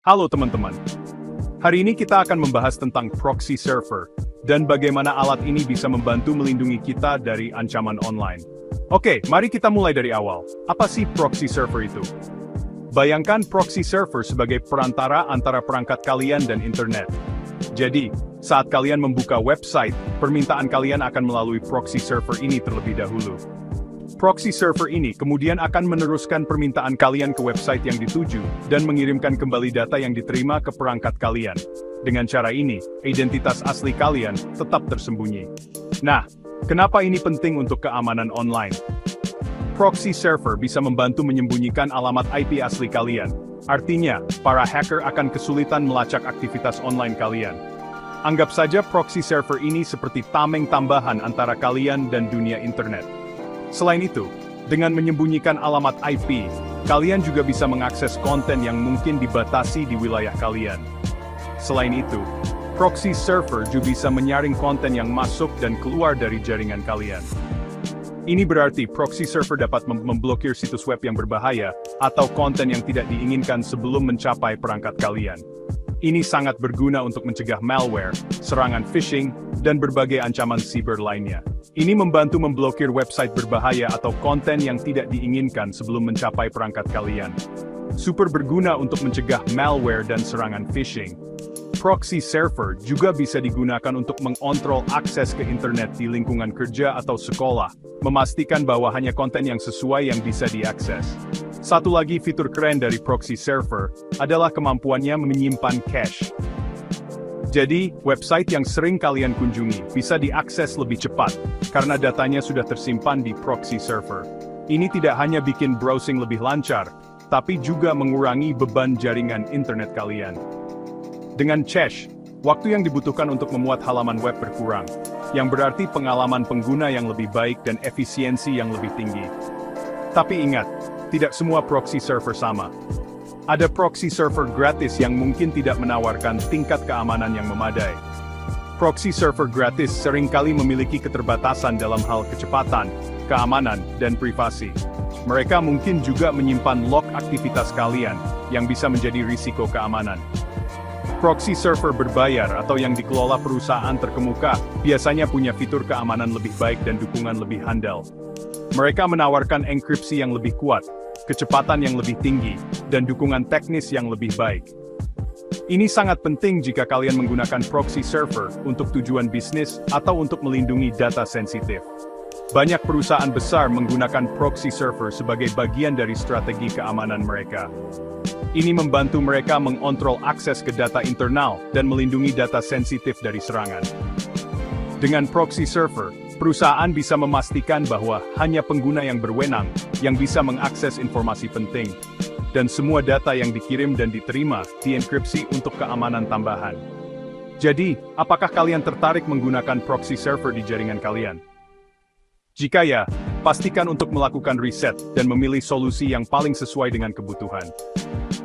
Halo teman-teman. Hari ini kita akan membahas tentang proxy server, dan bagaimana alat ini bisa membantu melindungi kita dari ancaman online. Oke, mari kita mulai dari awal. Apa sih proxy server itu? Bayangkan proxy server sebagai perantara antara perangkat kalian dan internet. Jadi, saat kalian membuka website, permintaan kalian akan melalui proxy server ini terlebih dahulu. Proxy server ini kemudian akan meneruskan permintaan kalian ke website yang dituju, dan mengirimkan kembali data yang diterima ke perangkat kalian. Dengan cara ini, identitas asli kalian tetap tersembunyi. Nah, kenapa ini penting untuk keamanan online? Proxy server bisa membantu menyembunyikan alamat IP asli kalian. Artinya, para hacker akan kesulitan melacak aktivitas online kalian. Anggap saja proxy server ini seperti tameng tambahan antara kalian dan dunia internet. Selain itu, dengan menyembunyikan alamat IP, kalian juga bisa mengakses konten yang mungkin dibatasi di wilayah kalian. Selain itu, proxy server juga bisa menyaring konten yang masuk dan keluar dari jaringan kalian. Ini berarti proxy server dapat memblokir situs web yang berbahaya, atau konten yang tidak diinginkan sebelum mencapai perangkat kalian. Ini sangat berguna untuk mencegah malware, serangan phishing, dan berbagai ancaman siber lainnya. Ini membantu memblokir website berbahaya atau konten yang tidak diinginkan sebelum mencapai perangkat kalian. Super berguna untuk mencegah malware dan serangan phishing. Proxy server juga bisa digunakan untuk mengontrol akses ke internet di lingkungan kerja atau sekolah, memastikan bahwa hanya konten yang sesuai yang bisa diakses. Satu lagi fitur keren dari proxy server adalah kemampuannya menyimpan cache. Jadi, website yang sering kalian kunjungi bisa diakses lebih cepat, karena datanya sudah tersimpan di proxy server. Ini tidak hanya bikin browsing lebih lancar, tapi juga mengurangi beban jaringan internet kalian. Dengan cache, waktu yang dibutuhkan untuk memuat halaman web berkurang, yang berarti pengalaman pengguna yang lebih baik dan efisiensi yang lebih tinggi. Tapi ingat, tidak semua proxy server sama. Ada proxy server gratis yang mungkin tidak menawarkan tingkat keamanan yang memadai. Proxy server gratis seringkali memiliki keterbatasan dalam hal kecepatan, keamanan, dan privasi. Mereka mungkin juga menyimpan log aktivitas kalian, yang bisa menjadi risiko keamanan. Proxy server berbayar atau yang dikelola perusahaan terkemuka, biasanya punya fitur keamanan lebih baik dan dukungan lebih handal. Mereka menawarkan enkripsi yang lebih kuat, kecepatan yang lebih tinggi, dan dukungan teknis yang lebih baik. Ini sangat penting jika kalian menggunakan proxy server untuk tujuan bisnis atau untuk melindungi data sensitif. Banyak perusahaan besar menggunakan proxy server sebagai bagian dari strategi keamanan mereka. Ini membantu mereka mengontrol akses ke data internal dan melindungi data sensitif dari serangan. Dengan proxy server, perusahaan bisa memastikan bahwa hanya pengguna yang berwenang yang bisa mengakses informasi penting, dan semua data yang dikirim dan diterima dienkripsi untuk keamanan tambahan. Jadi, apakah kalian tertarik menggunakan proxy server di jaringan kalian? Jika ya, pastikan untuk melakukan riset dan memilih solusi yang paling sesuai dengan kebutuhan.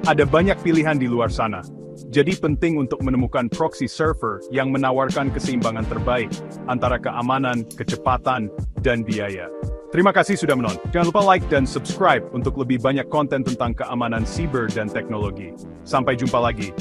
Ada banyak pilihan di luar sana. Jadi penting untuk menemukan proxy server yang menawarkan keseimbangan terbaik antara keamanan, kecepatan, dan biaya. Terima kasih sudah menonton. Jangan lupa like dan subscribe untuk lebih banyak konten tentang keamanan siber dan teknologi. Sampai jumpa lagi.